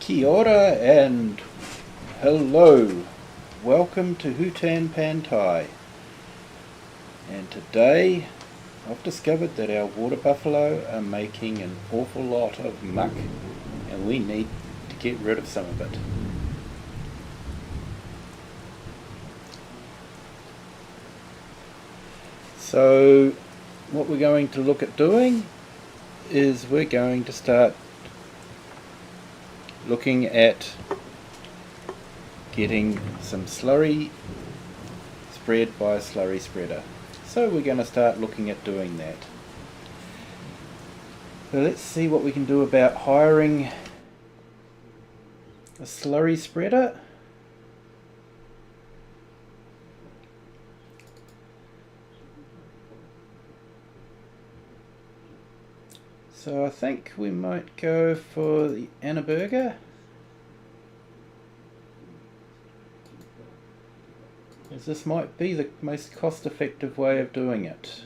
Kia ora and hello, welcome to Hutan Pantai. And today I've discovered that our water buffalo are making an awful lot of muck and we need to get rid of some of it. So what we're going to look at doing is we're going to start looking at getting some slurry spread by a slurry spreader. So we're going to start looking at doing that. So let's see what we can do about hiring a slurry spreader. So I think we might go for the Annaberger, as this might be the most cost-effective way of doing it.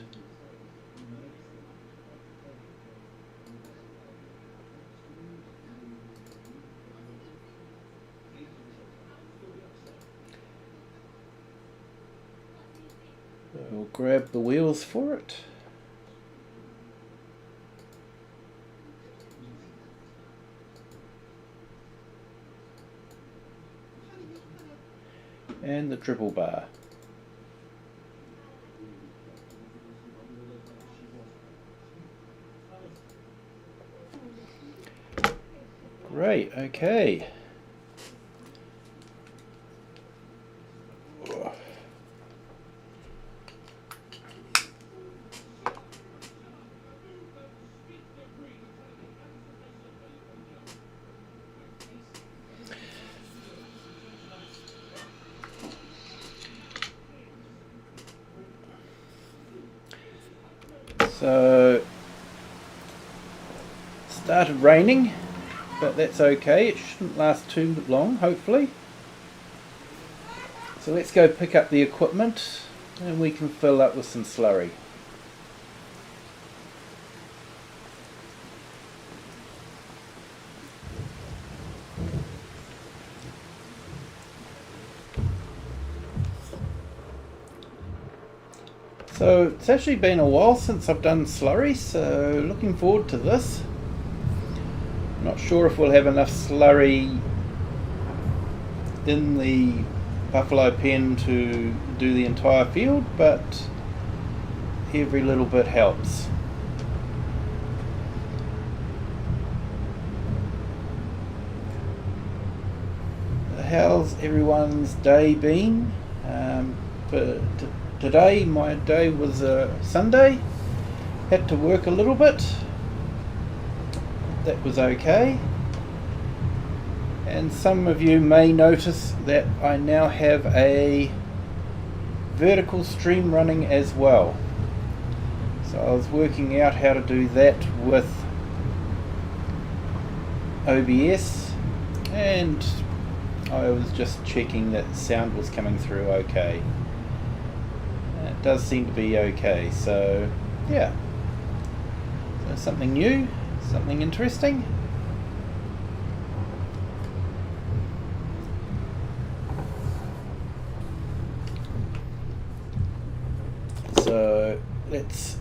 So we'll grab the wheels for it. And the dribble bar. Great, okay. So, started raining, but that's okay, it shouldn't last too long, hopefully. So let's go pick up the equipment and we can fill up with some slurry. So it's actually been a while since I've done slurry, so looking forward to this. Not sure if we'll have enough slurry in the buffalo pen to do the entire field, but every little bit helps. How's everyone's day been? Today, my day was a Sunday. Had to work a little bit. That was okay. And some of you may notice that I now have a vertical stream running as well. So I was working out how to do that with OBS, and I was just checking that sound was coming through okay. It does seem to be okay, so yeah. So something new, something interesting. So let's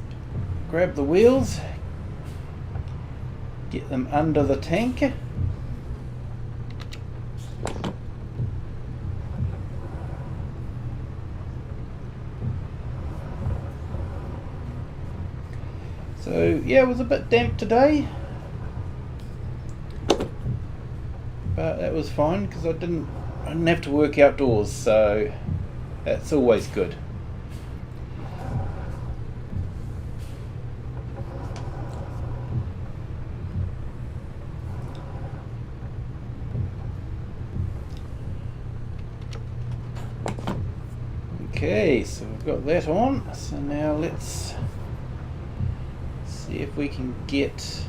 grab the wheels, get them under the tank. So yeah, it was a bit damp today, but that was fine because I didn't have to work outdoors, so that's always good. Okay, so we've got that on, so now let's see if we can get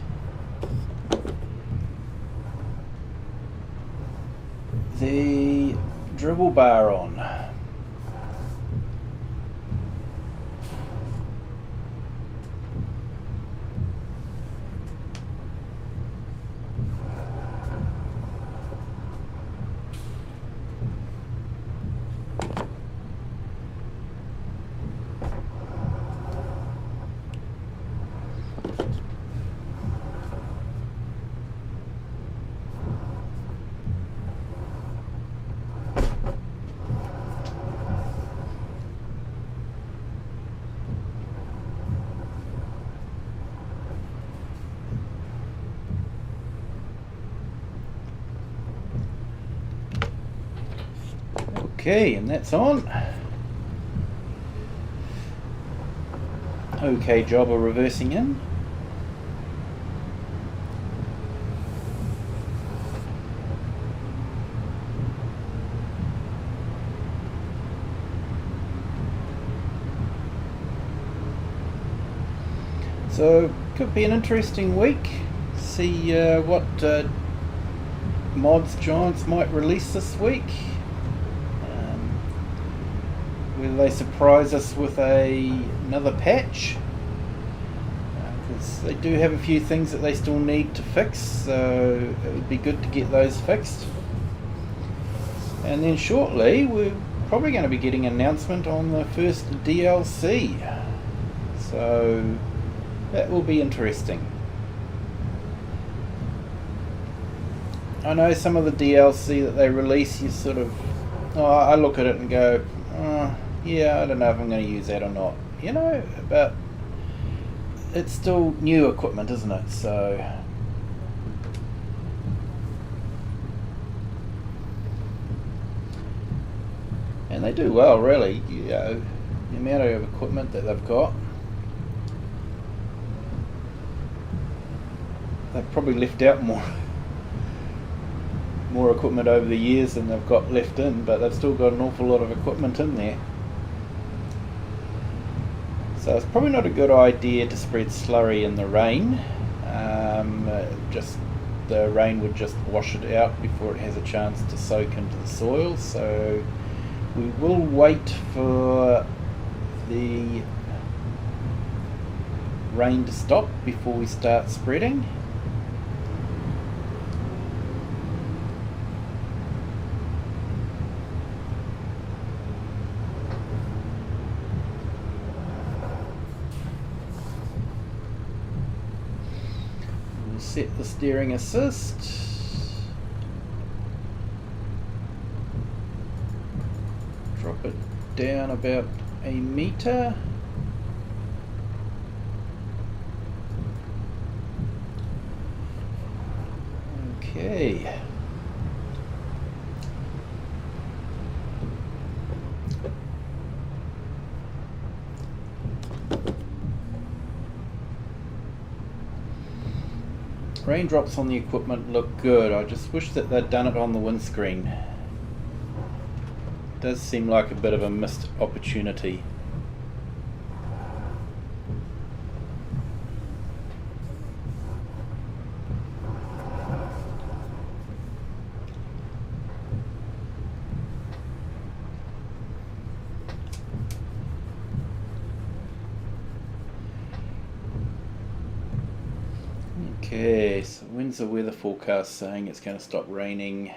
the dribble bar on. Okay, and that's on. Okay job of reversing in. So, could be an interesting week. See what mods Giants might release this week. Whether they surprise us with another patch. Because they do have a few things that they still need to fix, so it would be good to get those fixed. And then shortly, we're probably going to be getting an announcement on the first DLC. So that will be interesting. I know some of the DLC that they release, you sort of, I look at it and go, yeah, I don't know if I'm going to use that or not. You know, but it's still new equipment, isn't it? So and they do well, really. You know, the amount of equipment that they've got. They've probably left out more equipment over the years than they've got left in, but they've still got an awful lot of equipment in there. So it's probably not a good idea to spread slurry in the rain. Just the rain would just wash it out before it has a chance to soak into the soil. So we will wait for the rain to stop before we start spreading. Set the steering assist, drop it down about a metre, okay. Raindrops on the equipment look good. I just wish that they'd done it on the windscreen. It does seem like a bit of a missed opportunity. Okay, so when's the weather forecast saying it's going to stop raining?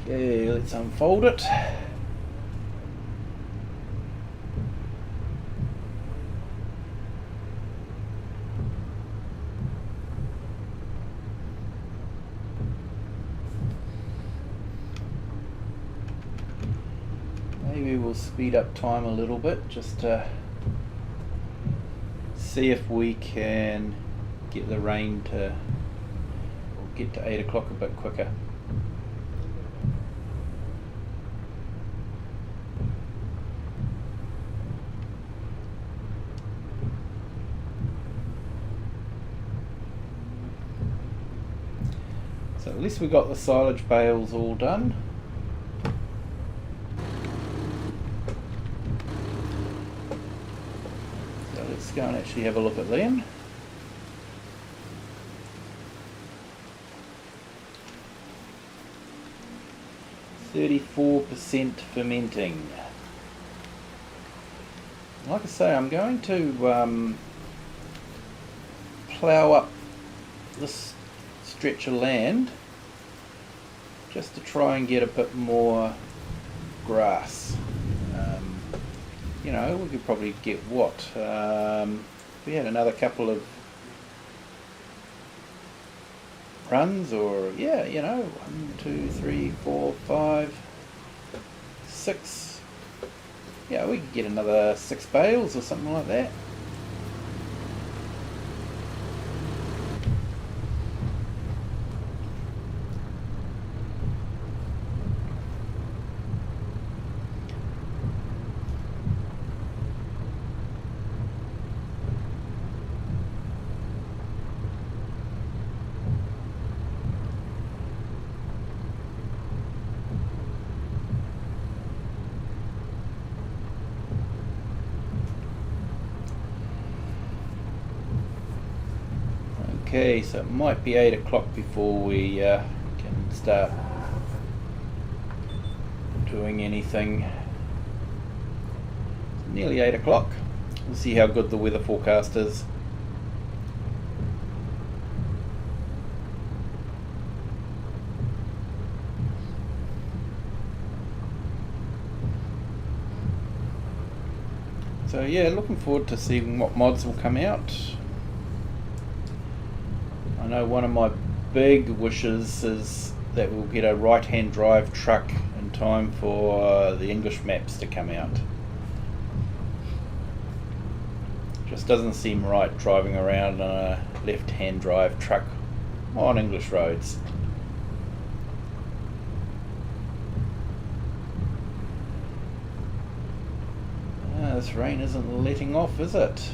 Okay, let's unfold it. Maybe we'll speed up time a little bit just to see if we can get the rain to, or get to 8 o'clock a bit quicker. So at least we got the silage bales all done. So let's go and actually have a look at them. %34% fermenting. Like I say, I'm going to plough up this stretch of land just to try and get a bit more grass. You know, we could probably get what? We had another couple of runs, or yeah, you know, 1, 2, 3, 4, 5, 6. Yeah, we could get another 6 bales or something like that. Okay, so it might be 8 o'clock before we can start doing anything. It's nearly 8 o'clock. We'll see how good the weather forecast is. So yeah, looking forward to seeing what mods will come out. I know one of my big wishes is that we'll get a right-hand drive truck in time for the English maps to come out. Just doesn't seem right driving around on a left-hand drive truck on English roads. This rain isn't letting off, is it?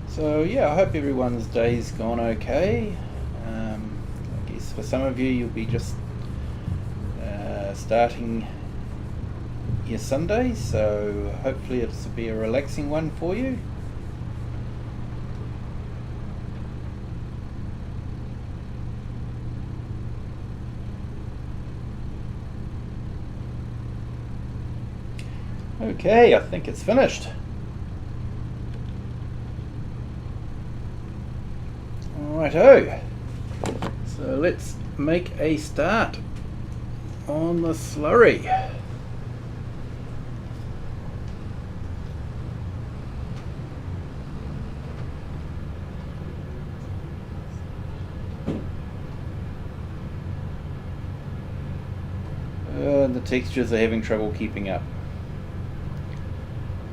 So yeah, I hope everyone's day's gone okay. I guess for some of you, you'll be just starting your Sunday, so hopefully it'll be a relaxing one for you. Okay, I think it's finished. Righto, so let's make a start on the slurry. The textures are having trouble keeping up.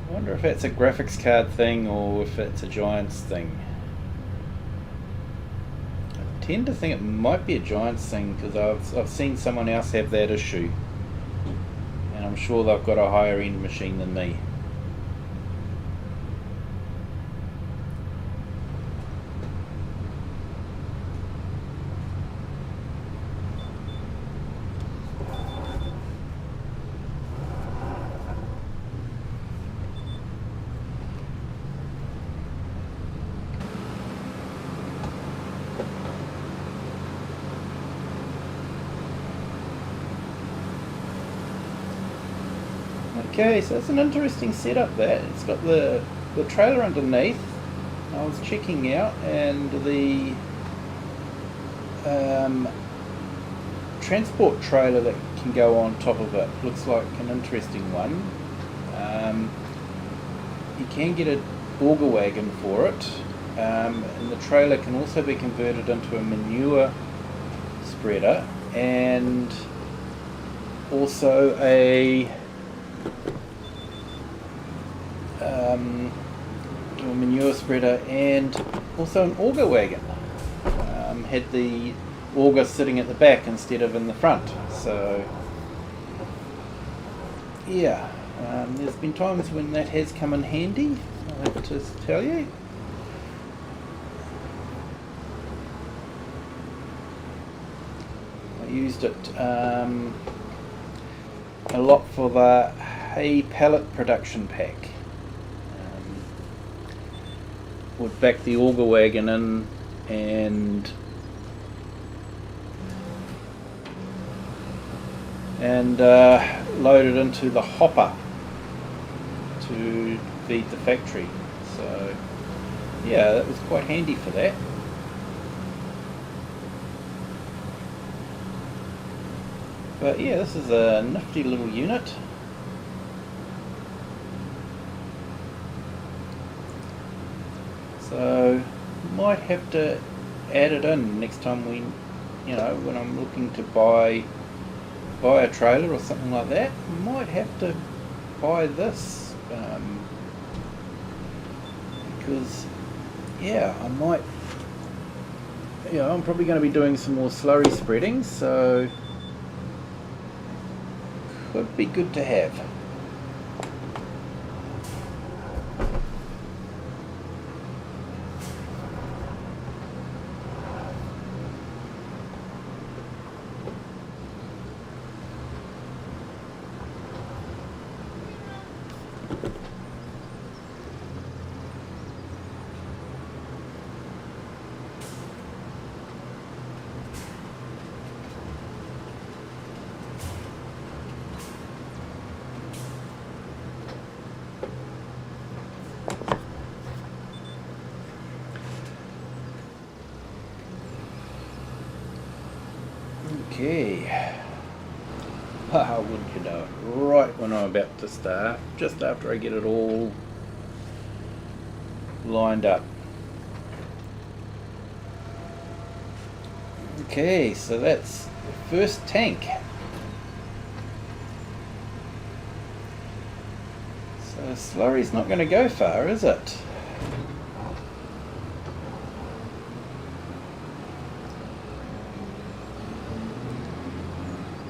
I wonder if that's a graphics card thing or if it's a Giants thing. I tend to think it might be a Giants thing because I've seen someone else have that issue, and I'm sure they've got a higher end machine than me. Okay, so it's an interesting setup there. It's got the trailer underneath. I was checking out, and the transport trailer that can go on top of it looks like an interesting one. You can get an auger wagon for it, and the trailer can also be converted into a manure spreader and also a manure spreader and also an auger wagon. Had the auger sitting at the back instead of in the front, so yeah, there's been times when that has come in handy, I have to tell you. I used it a lot for the hay pallet production pack. Would back the auger wagon in and load it into the hopper to feed the factory. So yeah, that was quite handy for that. But yeah, this is a nifty little unit. So might have to add it in next time when I'm looking to buy a trailer or something like that. Might have to buy this because yeah, I might. I'm probably going to be doing some more slurry spreading, so could be good to have. Okay, wouldn't you know it, right when I'm about to start, just after I get it all lined up. Okay, so that's the first tank. So slurry's not going to go far, is it?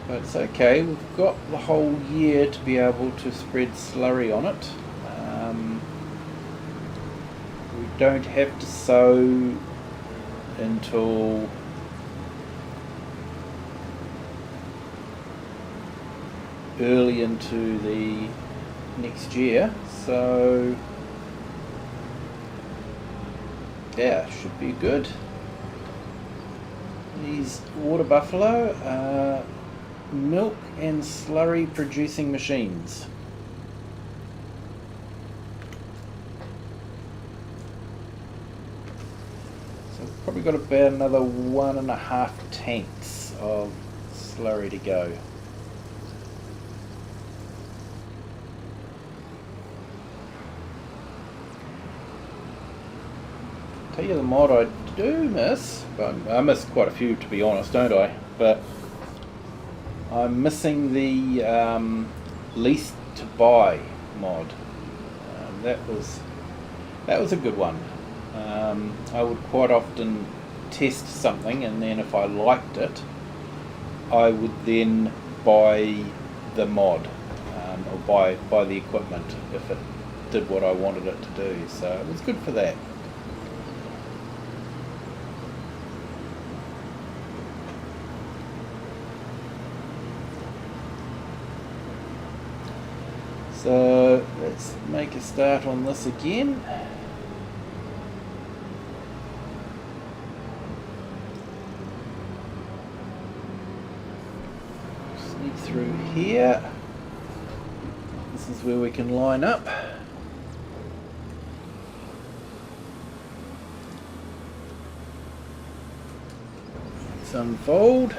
But it's okay, we've got the whole year to be able to spread slurry on it. We don't have to sow until early into the next year, so yeah, should be good. These water buffalo are milk and slurry producing machines. So we've probably got about another 1.5 tanks of slurry to go. Tell you the mod I do miss, but I miss quite a few to be honest, don't I? But I'm missing the lease to buy mod. That was a good one. I would quite often test something, and then if I liked it, I would then buy the mod, or buy the equipment if it did what I wanted it to do. So it was good for that. So let's make a start on this again. Sneak through here. This is where we can line up. Let's unfold.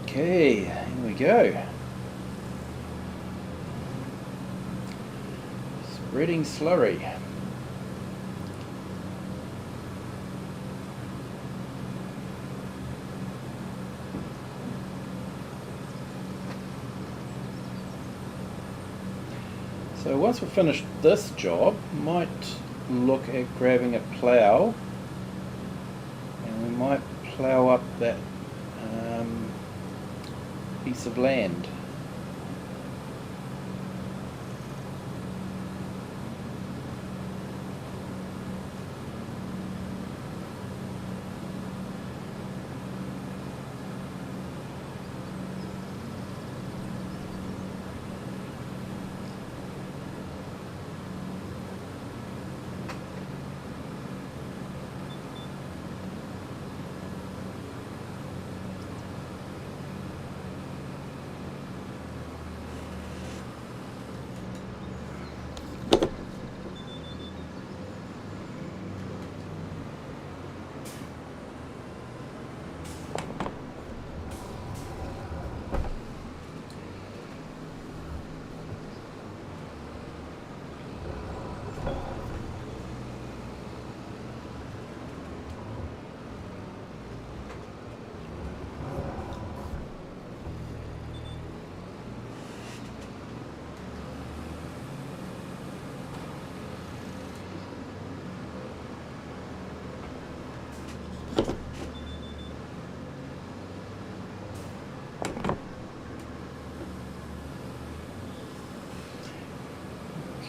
Okay, here we go. Spreading slurry. So once we've finished this job, might look at grabbing a plough, and we might plough up that piece of land.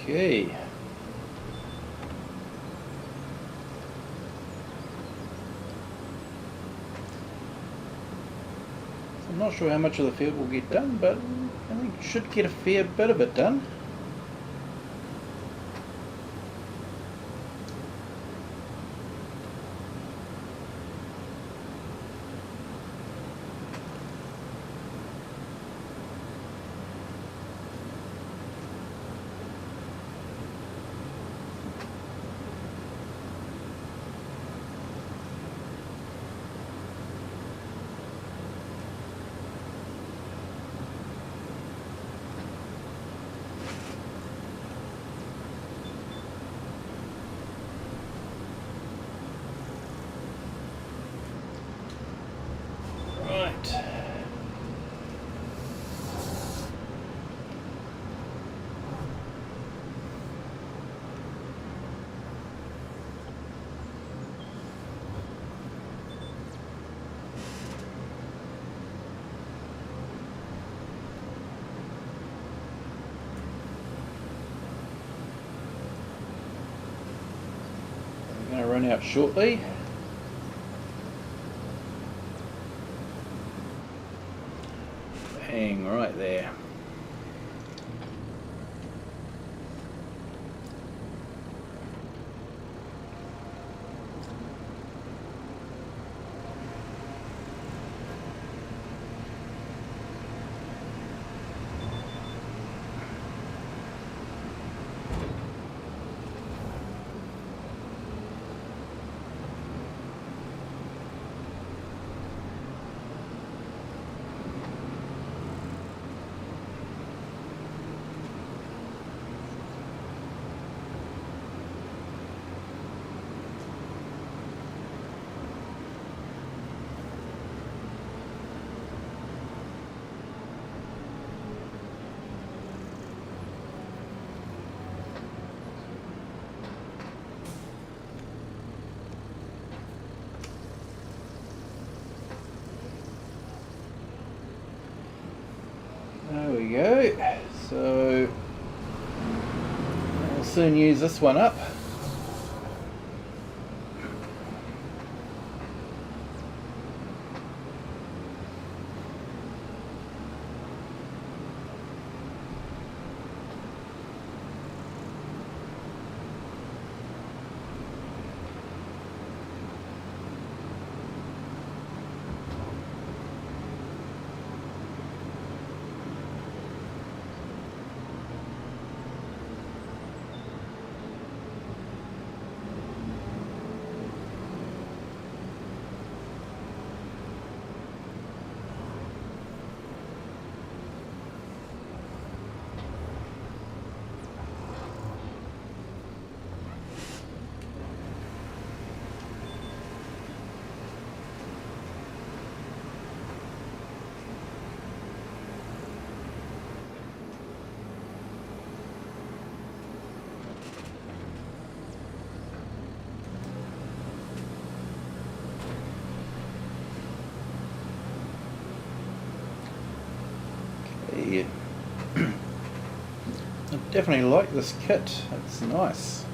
Okay. I'm not sure how much of the field will get done, but I think we should get a fair bit of it done. Right. We're going to run out shortly. Bang, right there. There we go. So we'll soon use this one up. Okay. I definitely like this kit, it's nice.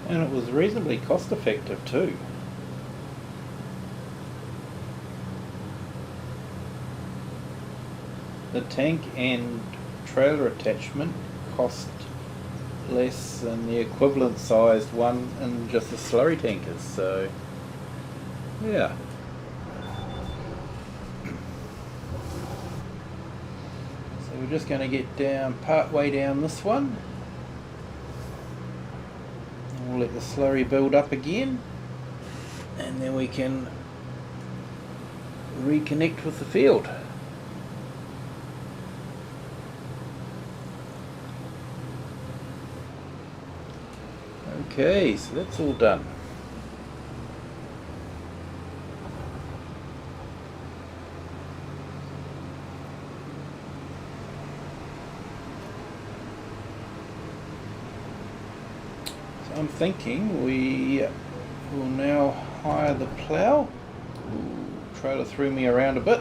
And it was reasonably cost effective too. The tank and trailer attachment cost less than the equivalent sized one in just the slurry tankers, so yeah. So we're just going to get down part way down this one. We'll let the slurry build up again, and then we can reconnect with the field. Okay, so that's all done. So I'm thinking we will now hire the plough. Trailer threw me around a bit.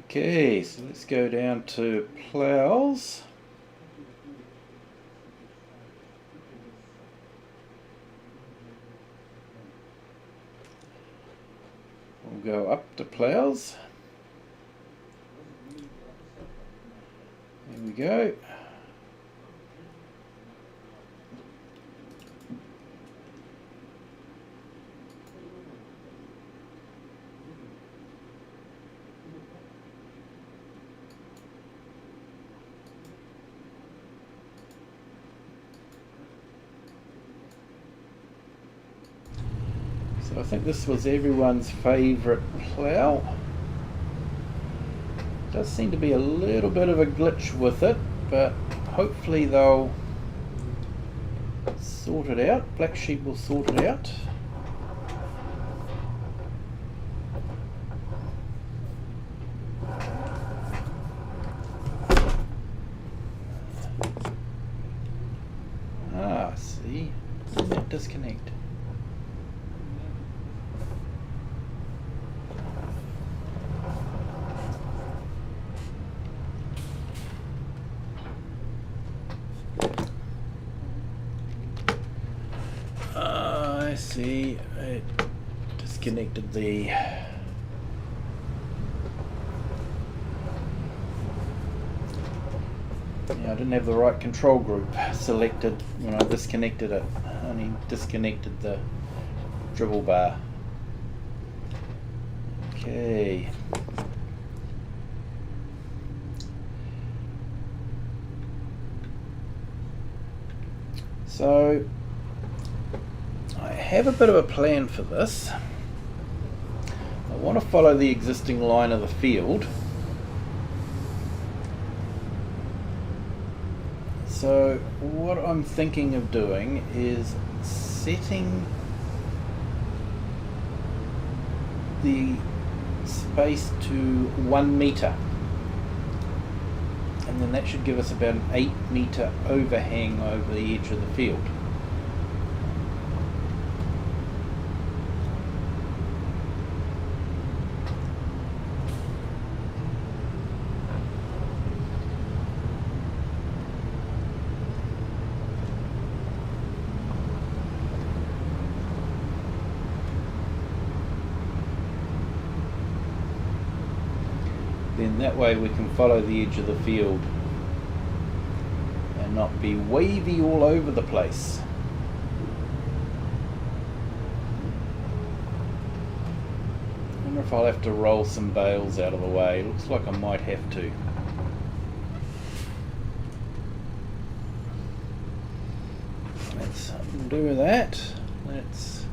Okay, so let's go down to ploughs. We'll go up to ploughs. There we go. So I think this was everyone's favourite plough. Does seem to be a little bit of a glitch with it, but hopefully they'll sort it out. Black Sheep will sort it out. Ah, see, didn't that disconnect? I see, it disconnected the yeah, I didn't have the right control group selected when I disconnected it. I only disconnected the dribble bar. Okay. So I have a bit of a plan for this. I want to follow the existing line of the field. So what I'm thinking of doing is setting the space to 1 meter, and then that should give us about an 8 meter overhang over the edge of the field. Then that way we can follow the edge of the field and not be wavy all over the place. I wonder if I'll have to roll some bales out of the way. Looks like I might have to. Let's do that. Let's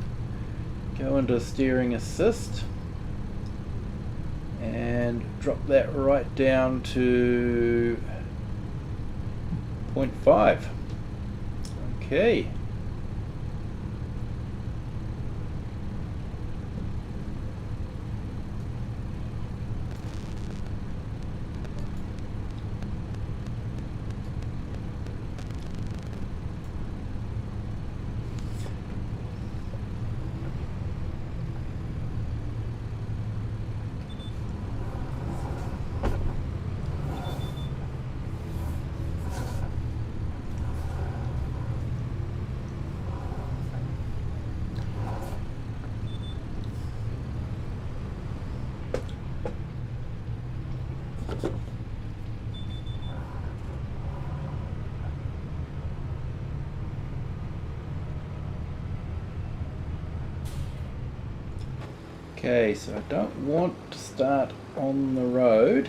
go into steering assist and drop that right down to 0.5. Okay. Okay, so I don't want to start on the road,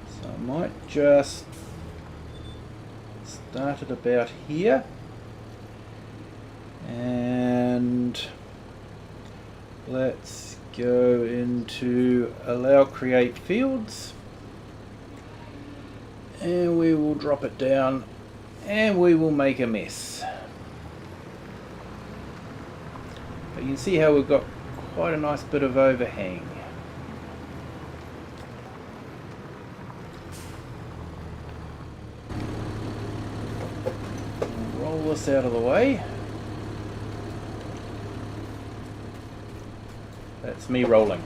so I might just start it about here, and let's go into allow create fields, and we will drop it down and we will make a mess. But you can see how we've got quite a nice bit of overhang. Roll this out of the way. That's me rolling.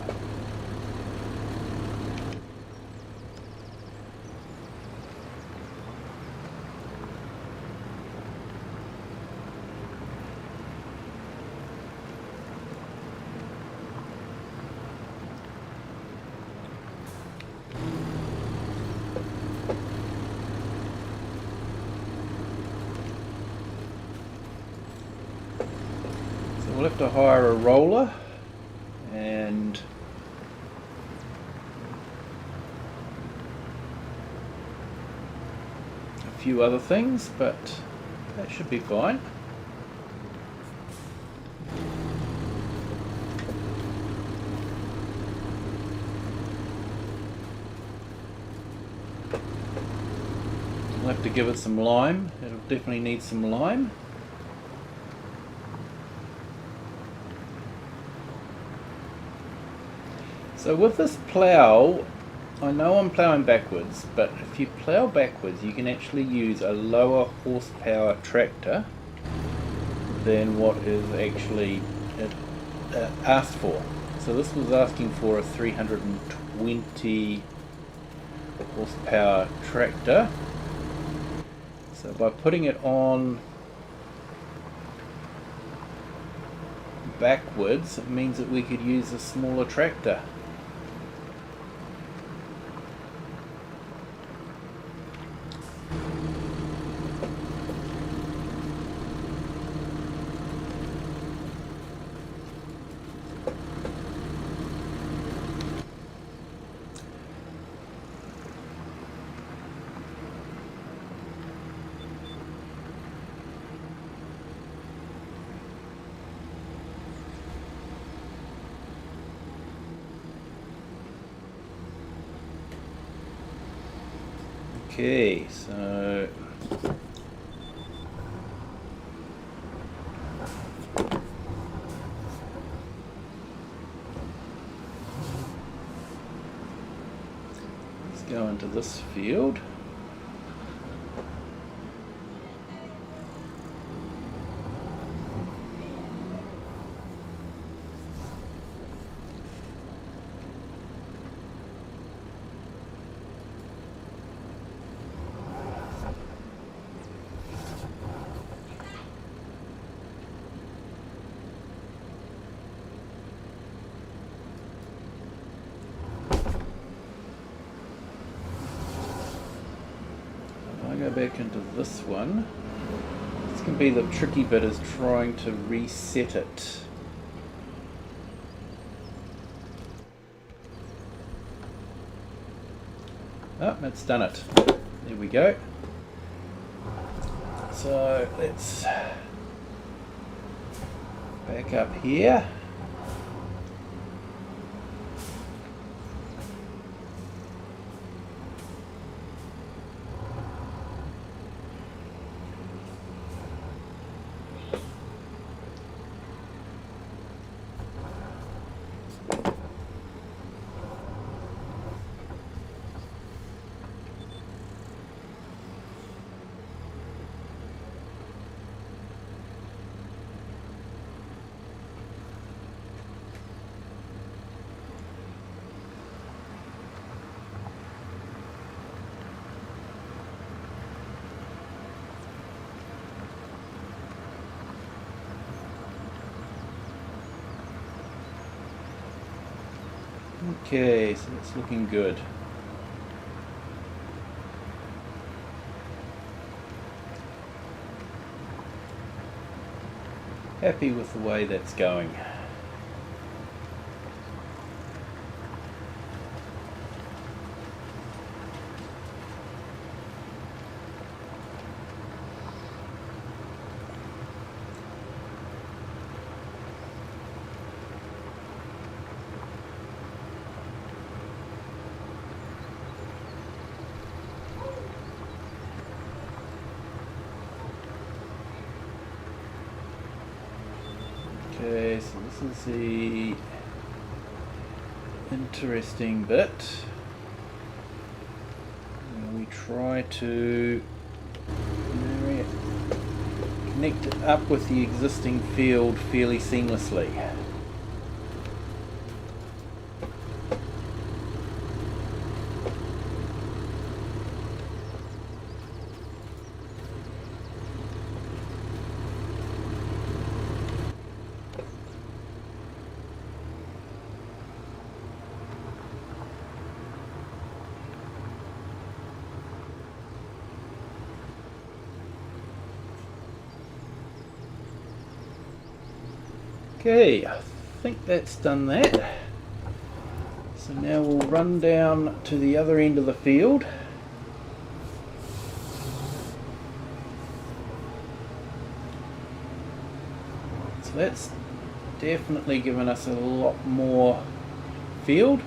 We'll have to hire a roller and a few other things, but that should be fine. We'll have to give it some lime. It'll definitely need some lime. So with this plough, I know I'm ploughing backwards, but if you plough backwards you can actually use a lower horsepower tractor than what is actually asked for. So this was asking for a 320 horsepower tractor. So by putting it on backwards, it means that we could use a smaller tractor. Okay, so let's go into this field. Go back into this one. This can be the tricky bit, is trying to reset it. Oh, it's done it. There we go. So let's back up here. Okay, so it's looking good. happy with the way that's going. Okay, so this is the interesting bit. We try to connect it up with the existing field fairly seamlessly. Okay, I think that's done that. So now we'll run down to the other end of the field. So that's definitely given us a lot more field.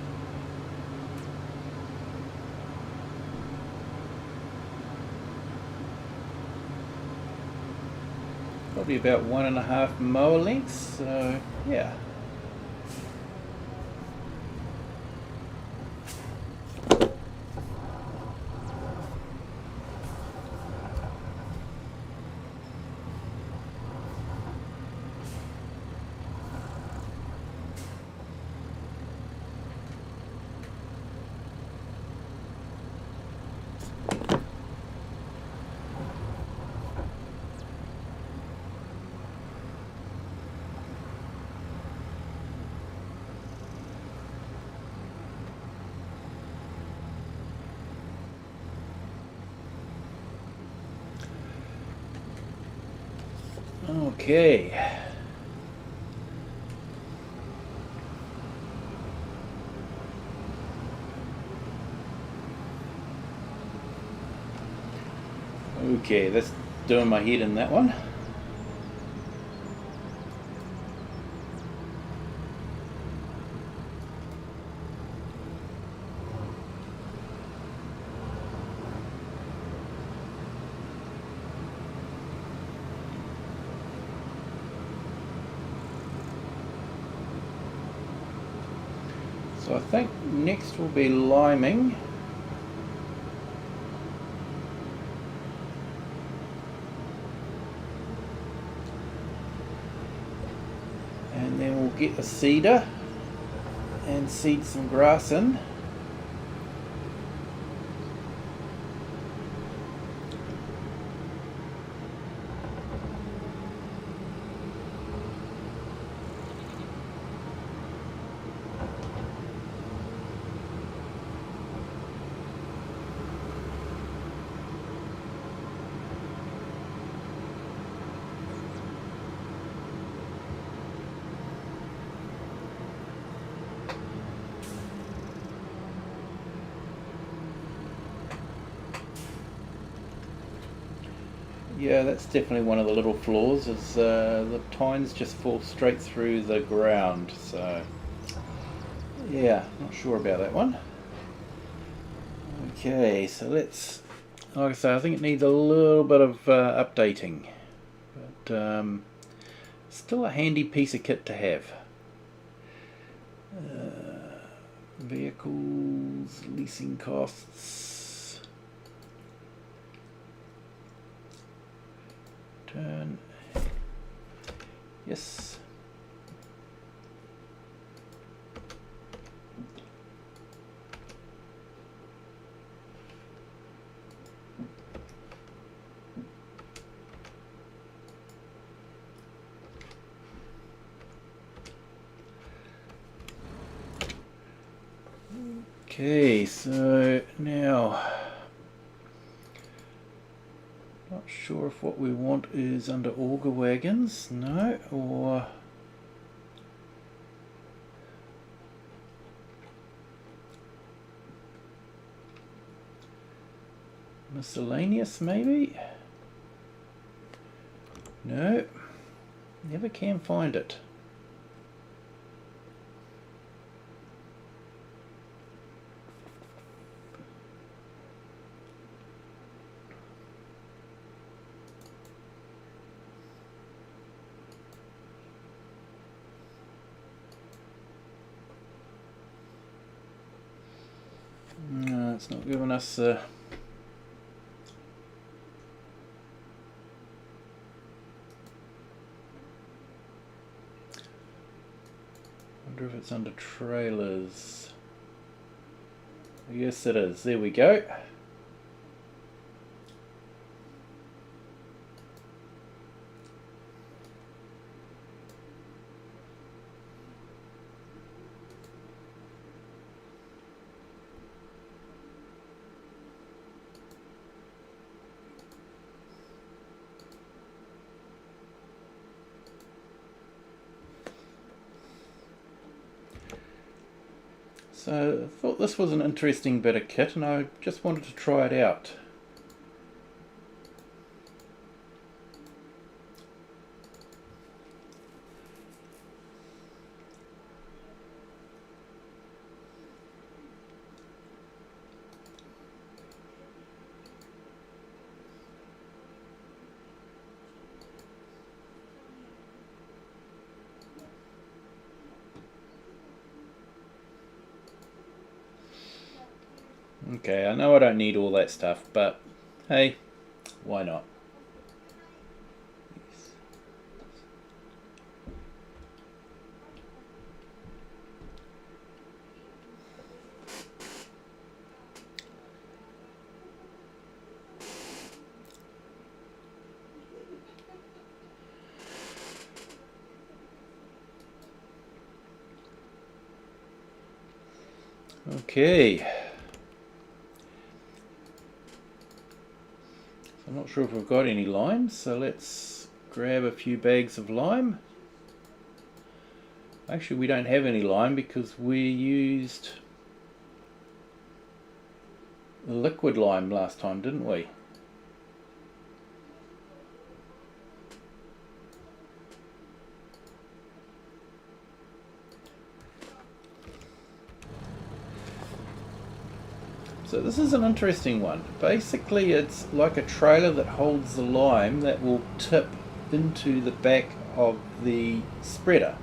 Probably about 1.5 mower lengths, so yeah. Okay. Okay, that's doing my head in that one. So I think next will be liming. And then we'll get a seeder and seed some grass in. Yeah, that's definitely one of the little flaws, is the tines just fall straight through the ground, so yeah, not sure about that one. Okay, so let's, like I say, I think it needs a little bit of updating, but still a handy piece of kit to have. Vehicles, leasing costs, turn, yes. Okay, so now Not sure if what we want is under auger wagons, no, or miscellaneous maybe? No, never can find it. No, it's not giving us wonder if it's under trailers. Yes it is, there we go. So I thought this was an interesting bit of kit and I just wanted to try it out. Okay, I know I don't need all that stuff, but hey, why not? Okay. I'm not sure if we've got any lime, so let's grab a few bags of lime. Actually, we don't have any lime because we used liquid lime last time, didn't we? So this is an interesting one. Basically it's like a trailer that holds the lime that will tip into the back of the spreader.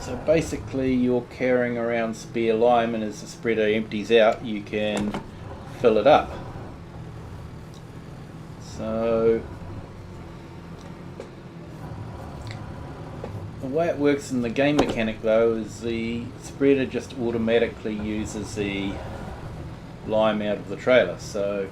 So basically you're carrying around spare lime, and as the spreader empties out you can fill it up. So the way it works in the game mechanic though is the spreader just automatically uses the lime out of the trailer. So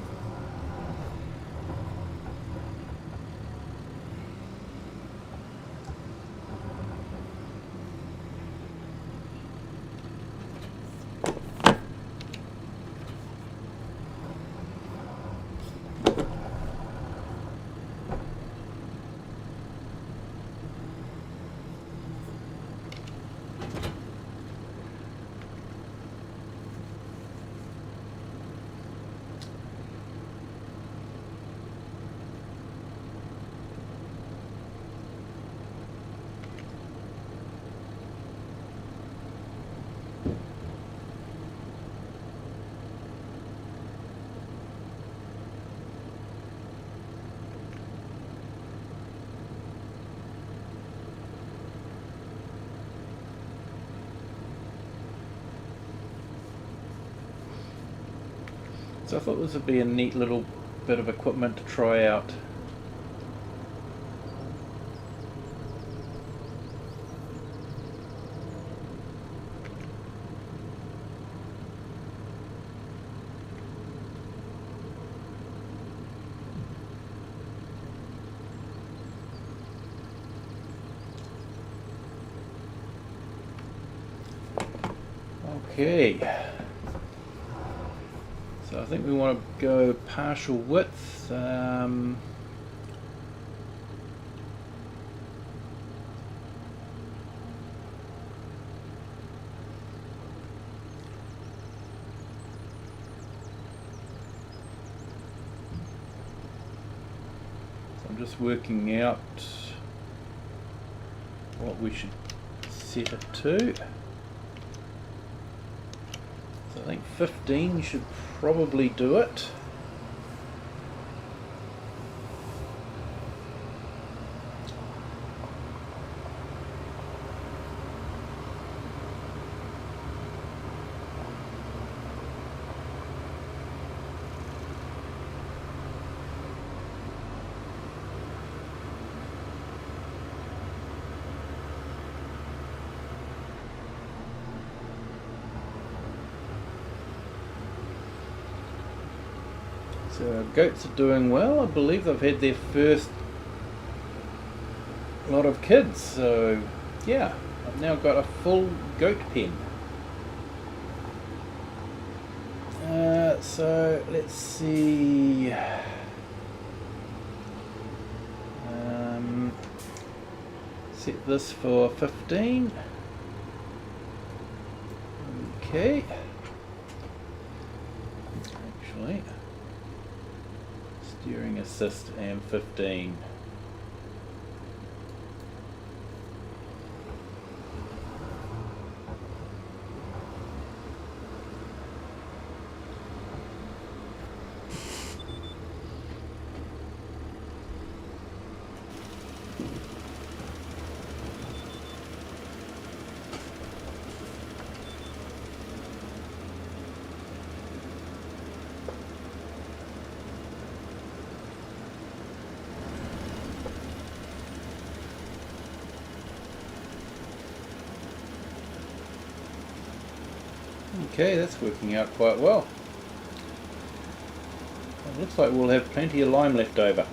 So I thought this would be a neat little bit of equipment to try out. Okay, so I think we want to go partial width. So I'm just working out what we should set it to. So I think 15 should probably do it. So our goats are doing well. I believe they've had their first lot of kids, so yeah, I've now got a full goat pen. So let's see. Set this for 15. Okay. Actually, steering assist and 15. Okay, that's working out quite well. It looks like we'll have plenty of lime left over.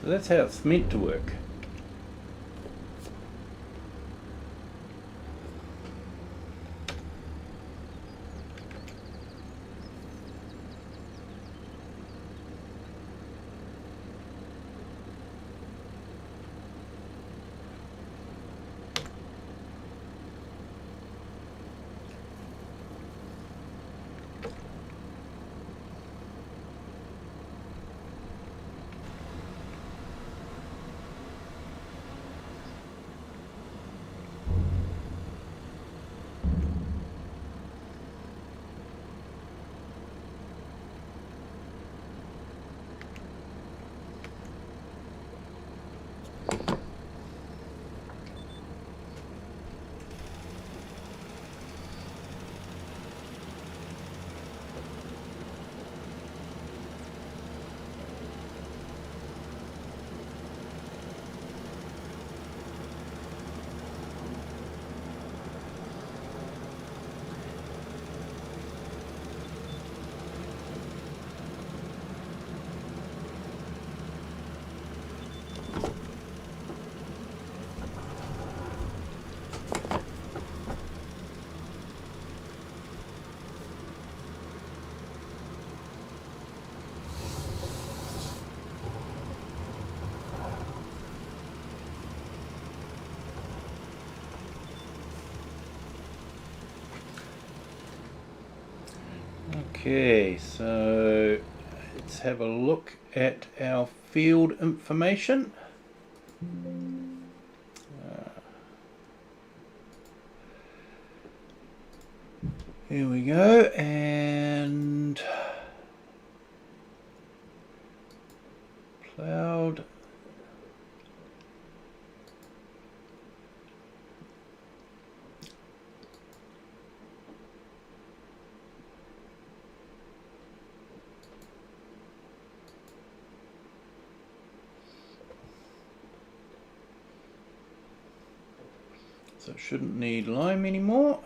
So that's how it's meant to work. Okay, so let's have a look at our field information. Here we go, and ploughed. So it shouldn't need lime anymore.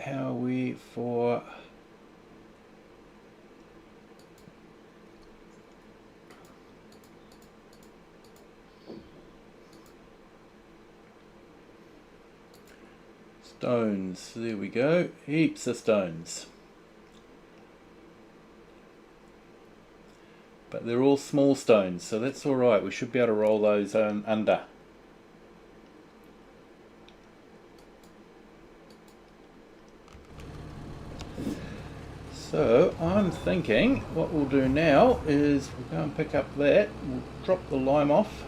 How are we for stones? There we go, heaps of stones. But they're all small stones, so that's alright. We should be able to roll those under. So I'm thinking what we'll do now is we'll go and pick up that, we'll drop the lime off.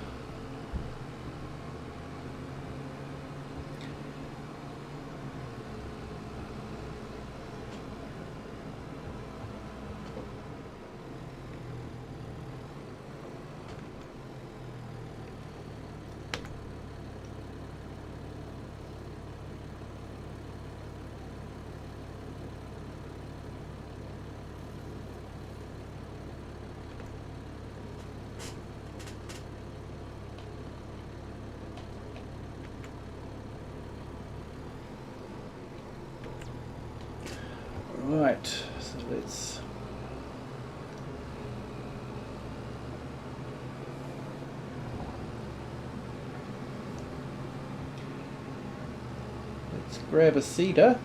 Right, so let's grab a cedar.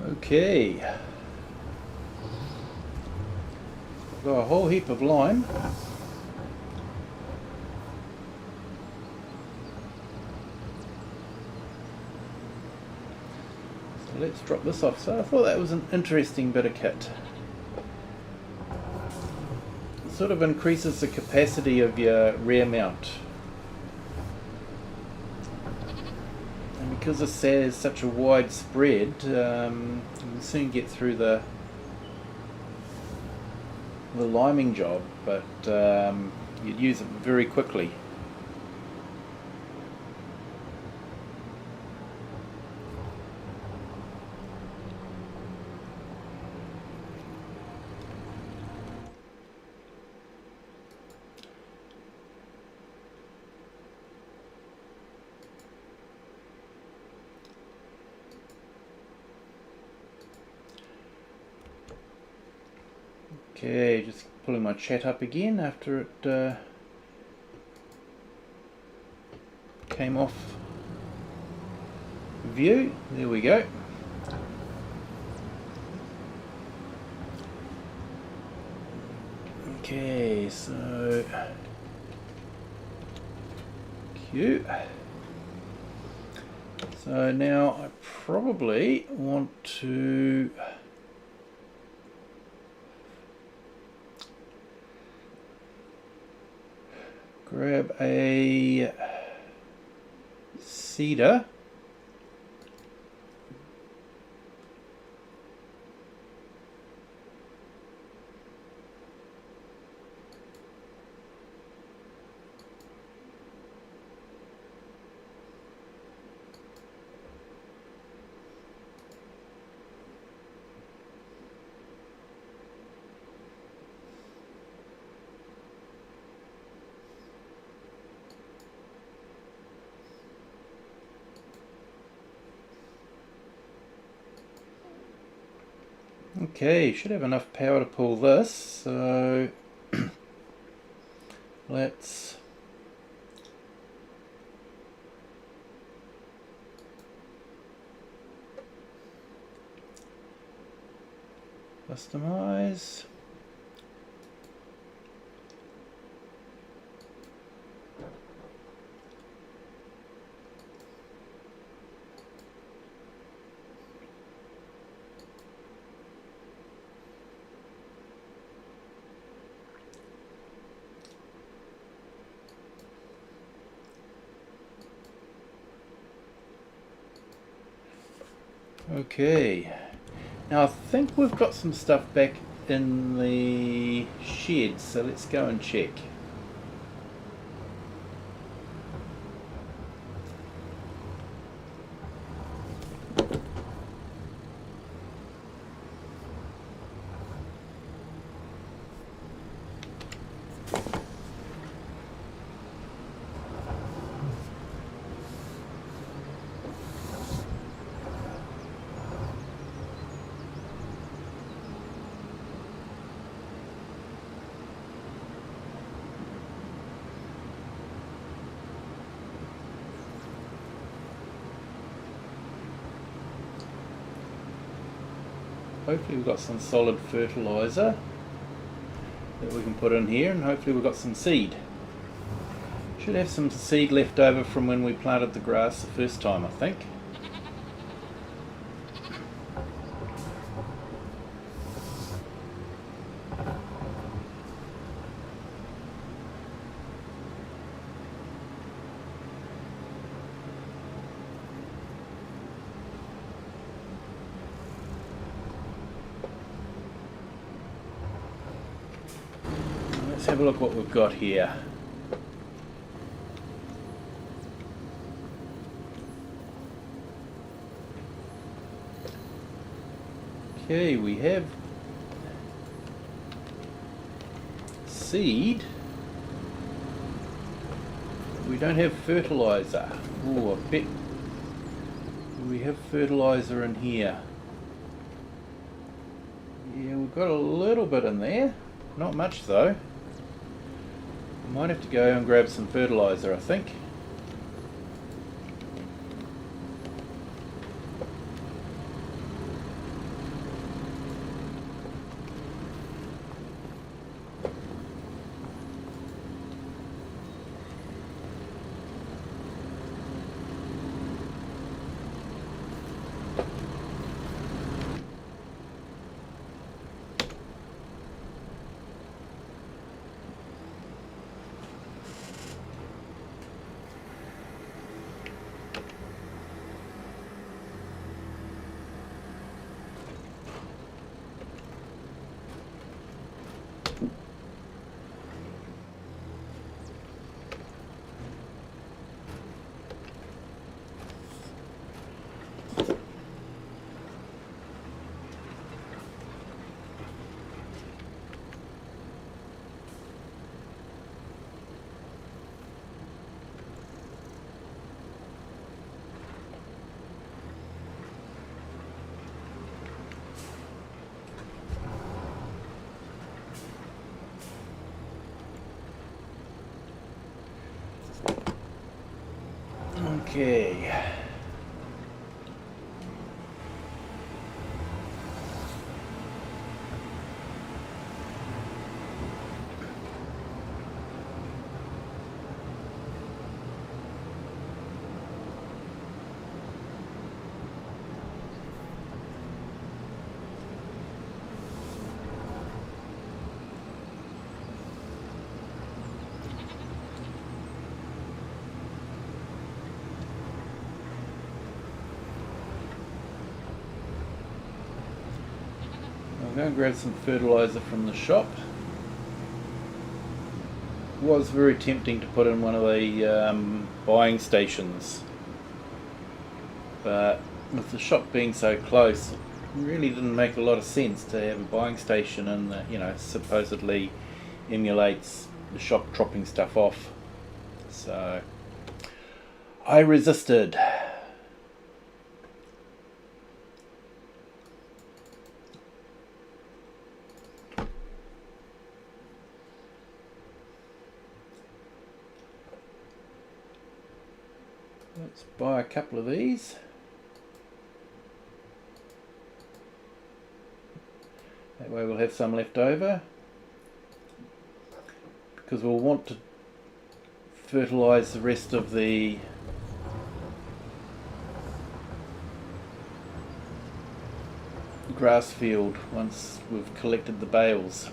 Okay, got a whole heap of lime. So let's drop this off. So I thought that was an interesting bit of kit. It sort of increases the capacity of your rear mount. And because this has such a wide spread, you can soon get through the liming job, but you'd use it very quickly. Okay, just pulling my chat up again after it came off view. There we go. Okay, so cute. So now I probably want to grab a cedar. Okay, should have enough power to pull this, so let's customize. Okay, now I think we've got some stuff back in the shed, so let's go and check. Hopefully we've got some solid fertiliser that we can put in here, and hopefully we've got some seed. Should have some seed left over from when we planted the grass the first time, I think. Let's have a look what we've got here. Okay, we have seed. We don't have fertilizer. Oh, I bet we have fertilizer in here. Yeah, we've got a little bit in there. Not much though. Might have to go and grab some fertilizer, I think. Okay. I'm going to grab some fertilizer from the shop. It was very tempting to put in one of the buying stations, but with the shop being so close, it really didn't make a lot of sense to have a buying station and that, you know, supposedly emulates the shop dropping stuff off. So I resisted. Let's buy a couple of these. That way we'll have some left over, because we'll want to fertilise the rest of the grass field once we've collected the bales.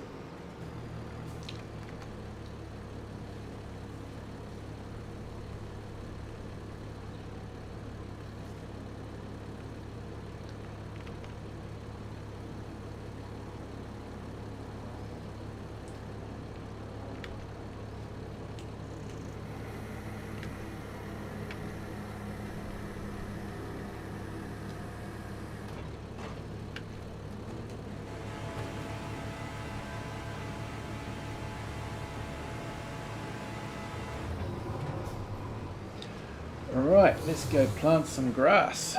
Alright, let's go plant some grass.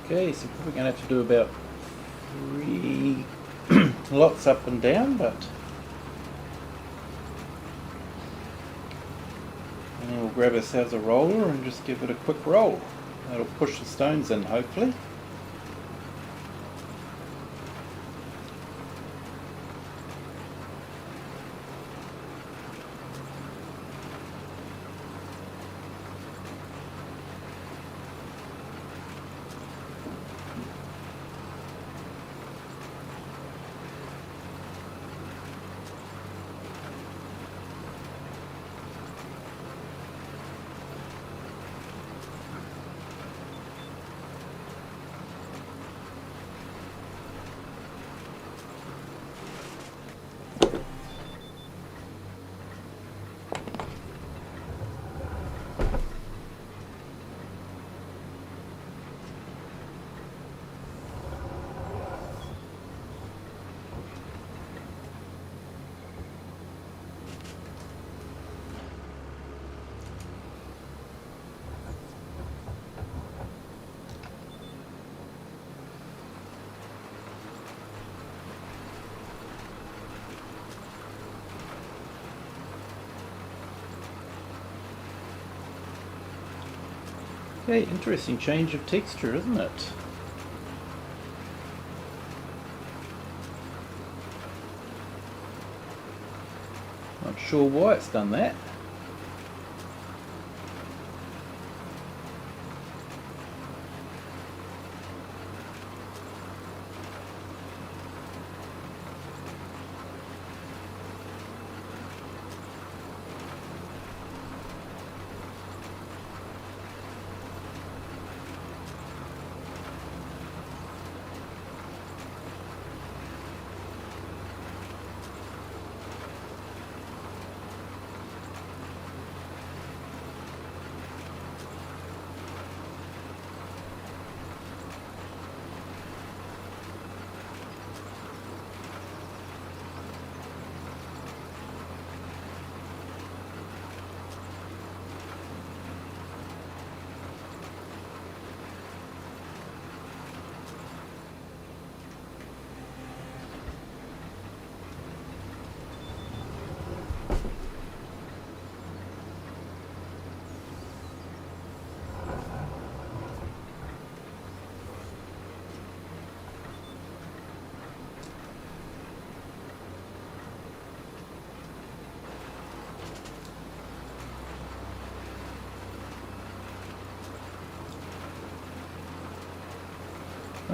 Okay, so we're going to have to do about 3 lots up and down, but and then we'll grab ourselves a roller and just give it a quick roll. That'll push the stones in, hopefully. Okay, interesting change of texture, isn't it? Not sure why it's done that.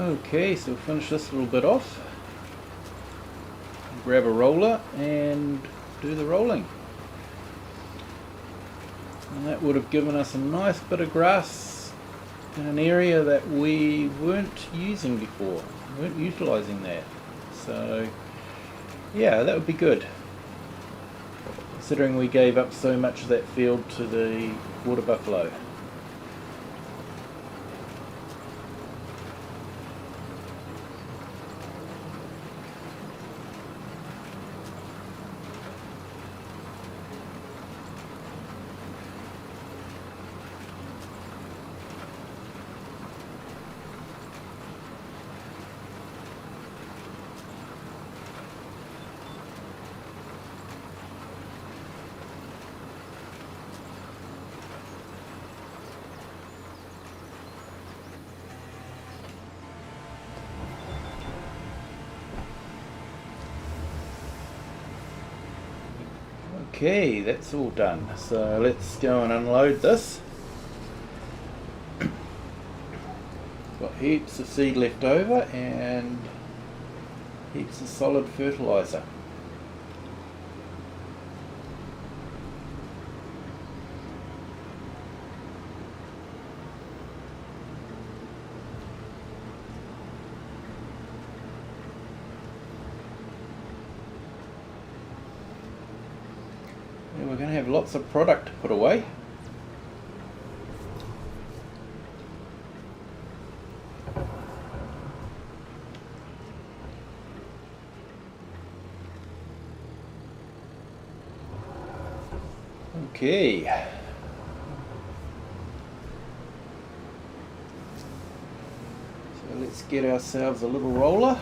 Okay, so we'll finish this little bit off. Grab a roller and do the rolling. And that would have given us a nice bit of grass in an area that we weren't using before. We weren't utilising that. So yeah, that would be good. Considering we gave up so much of that field to the water buffalo. Okay, that's all done. So let's go and unload this. Got heaps of seed left over and heaps of solid fertiliser. We're going to have lots of product to put away. Okay. So let's get ourselves a little roller.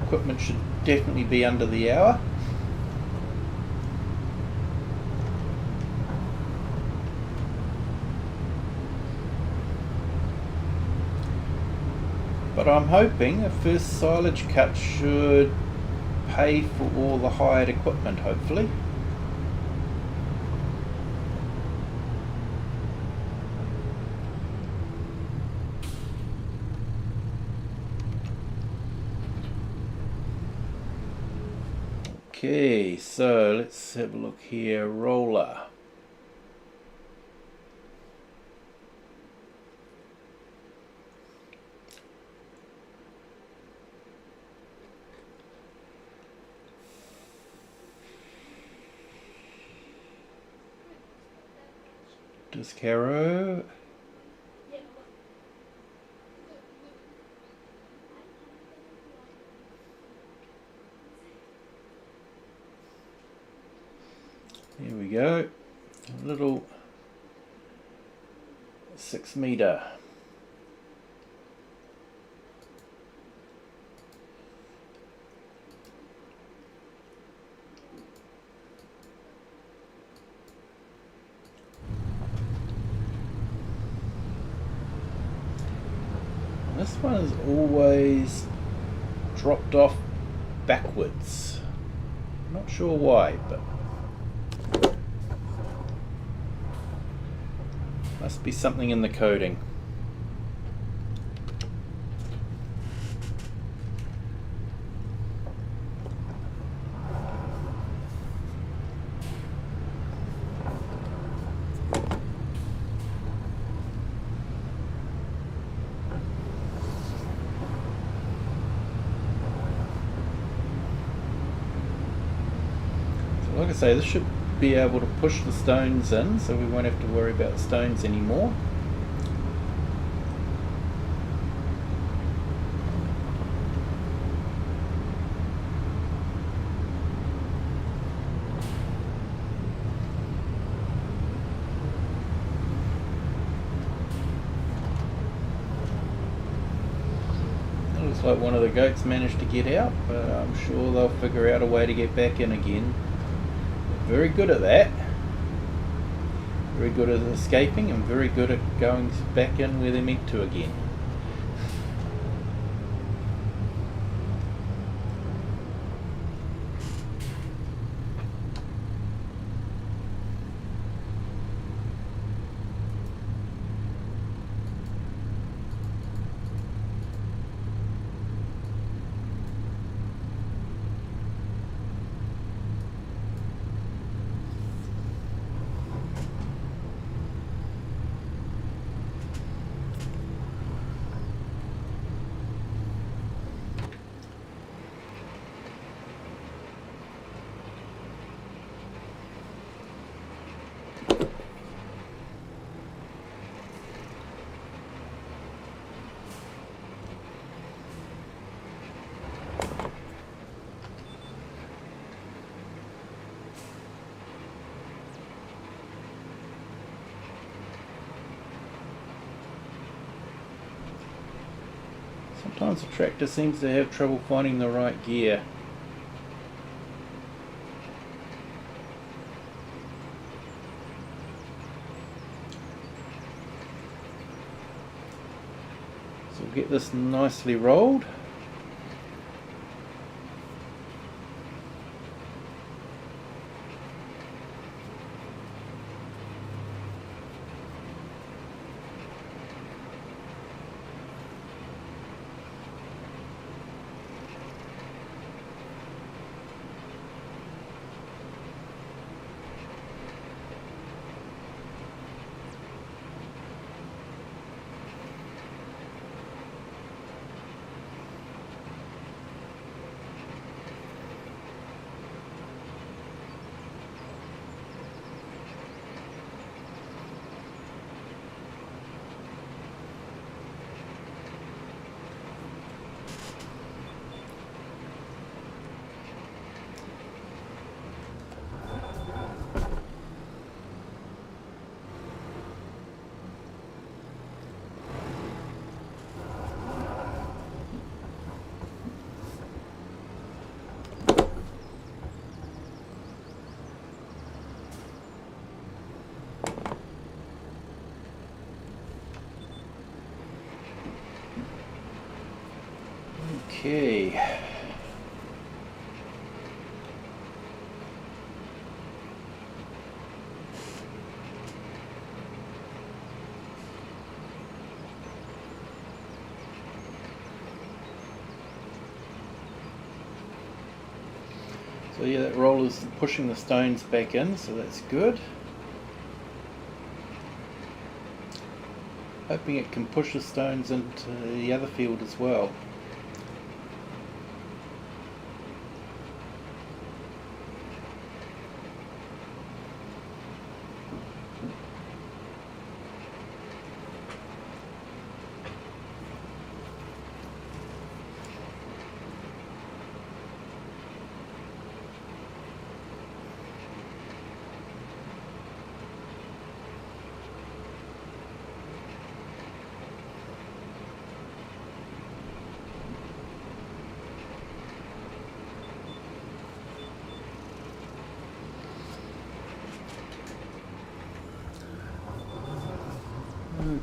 Equipment should definitely be under the hour. But I'm hoping the first silage cut should pay for all the hired equipment, hopefully. Okay, so let's have a look here. Roller. Discaro. Here we go, a little 6 metre. This one is always dropped off backwards. Not sure why, but must be something in the coding. So like I say, this should be able to push the stones in, so we won't have to worry about the stones anymore. It looks like one of the goats managed to get out, but I'm sure they'll figure out a way to get back in again. They're very good at that. Very good at escaping and very good at going back in where they're meant to again. Sometimes the tractor seems to have trouble finding the right gear. So we'll get this nicely rolled. Okay. So yeah, that roller's pushing the stones back in, so that's good. Hoping it can push the stones into the other field as well.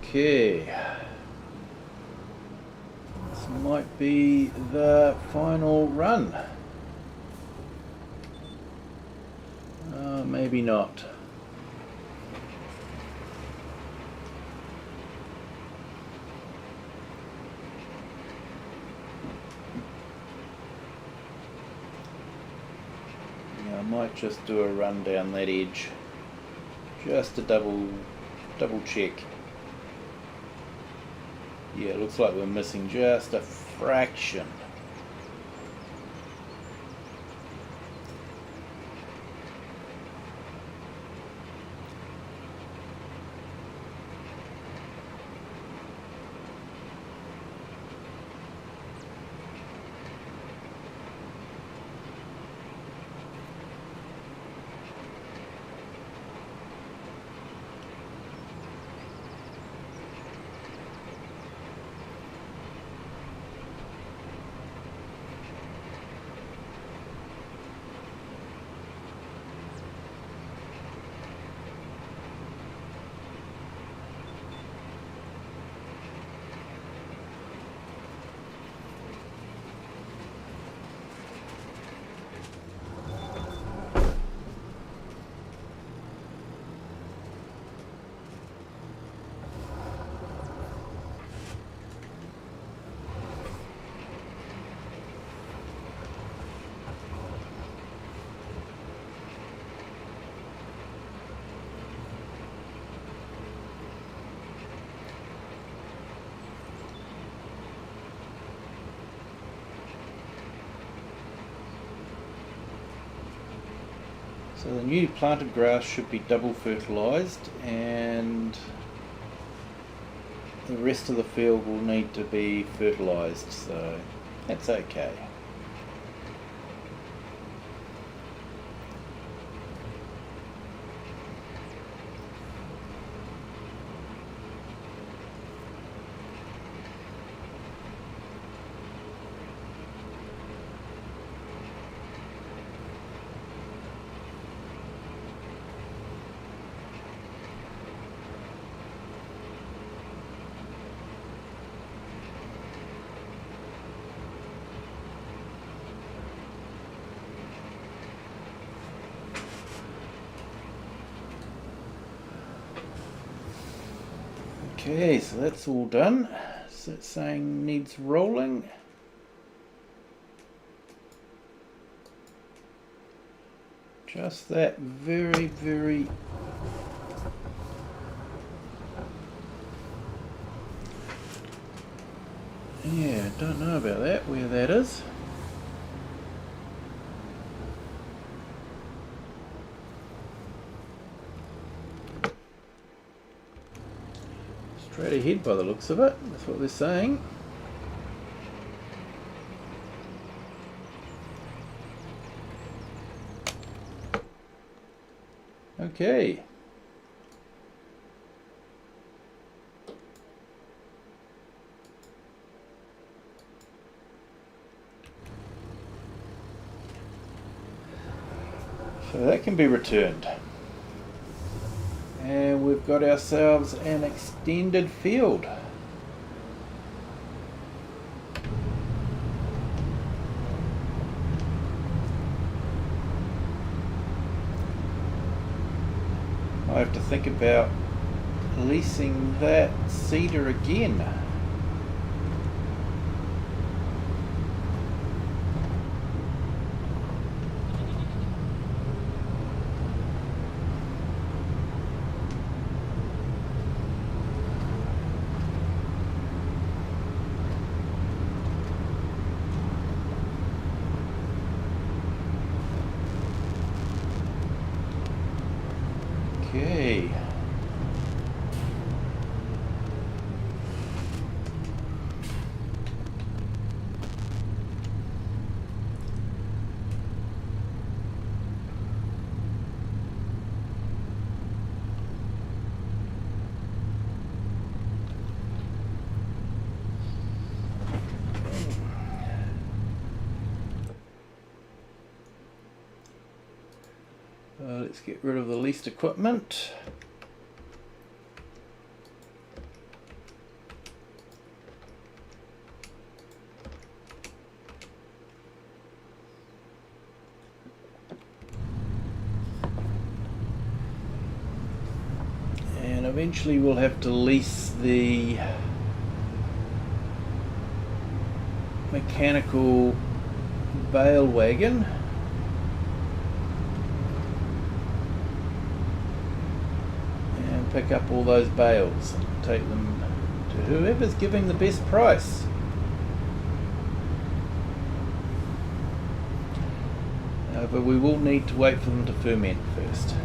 Okay, this might be the final run. Maybe not. Yeah, I might just do a run down that edge, just to double check. Yeah, it looks like we're missing just a fraction. So the new planted grass should be double fertilised, and the rest of the field will need to be fertilised, so that's okay. Okay, so that's all done. So it's saying needs rolling. Just that very yeah, don't know about that, where that is. Straight ahead by the looks of it, that's what they're saying. Okay. So that can be returned. And we've got ourselves an extended field. I have to think about leasing that cedar again. Okay. Let's get rid of the leased equipment. And eventually we'll have to lease the mechanical bale wagon. And pick up all those bales and take them to whoever's giving the best price. But we will need to wait for them to ferment first.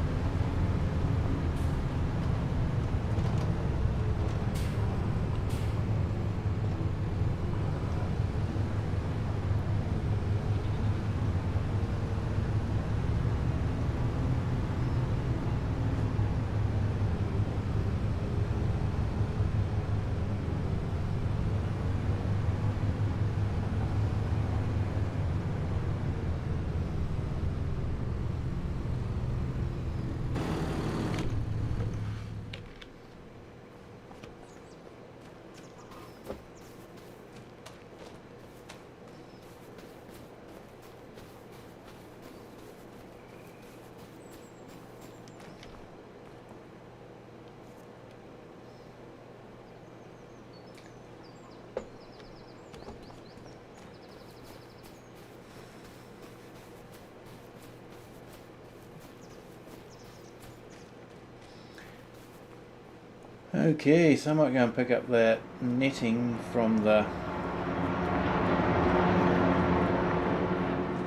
Okay, so I might go and pick up that netting from the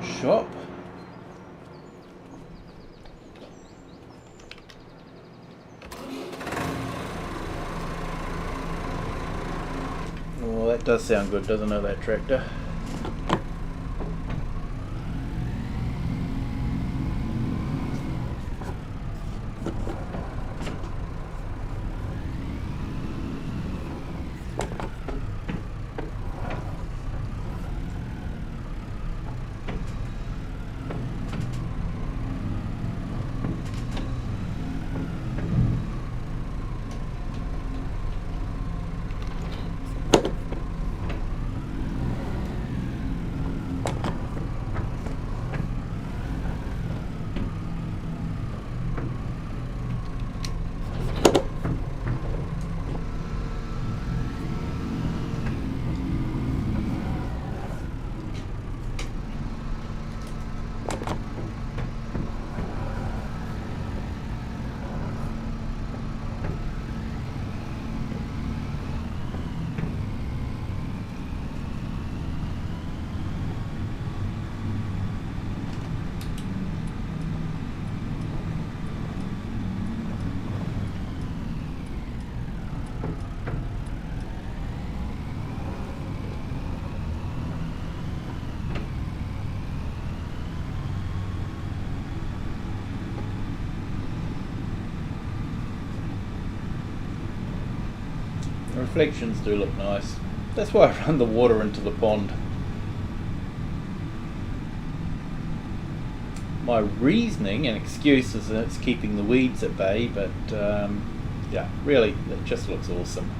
shop. Oh, that does sound good, doesn't it, that tractor? reflections do look nice. That's why I run the water into the pond. My reasoning and excuse is that it's keeping the weeds at bay, but yeah, really, it just looks awesome.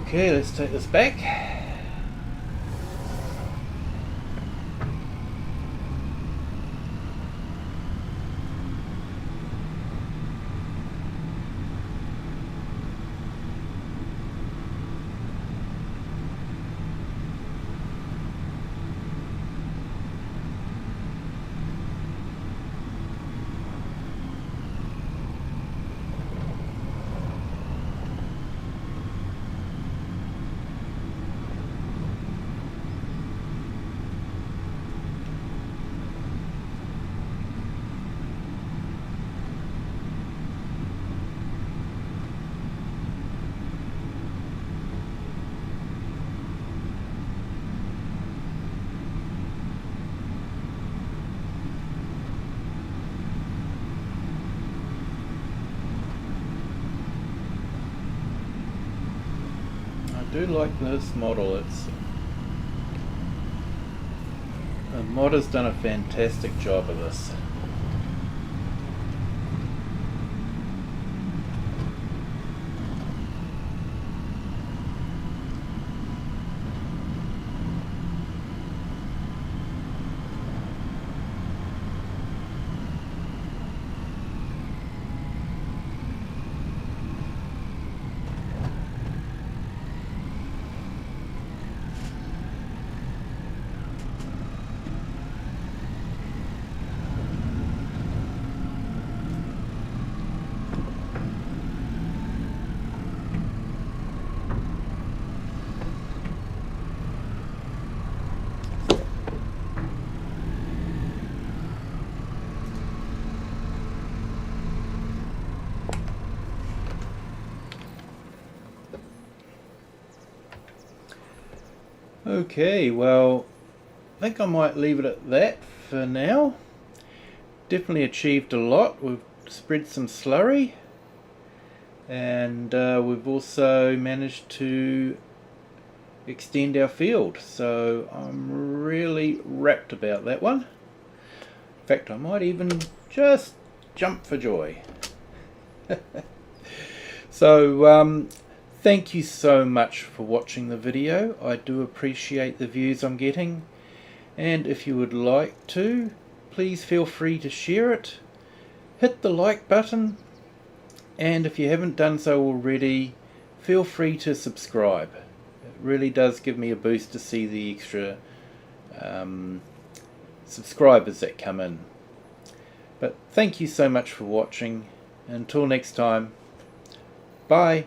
Okay, let's take this back. I do like this model. The mod has done a fantastic job of this. Okay, well, I think I might leave it at that for now. Definitely achieved a lot. We've spread some slurry, and we've also managed to extend our field, so I'm really rapt about that one. In fact, I might even just jump for joy. So thank you so much for watching the video. I do appreciate the views I'm getting, and if you would like to, please feel free to share it. Hit the like button, and if you haven't done so already, feel free to subscribe. It really does give me a boost to see the extra subscribers that come in. But thank you so much for watching. Until next time, bye.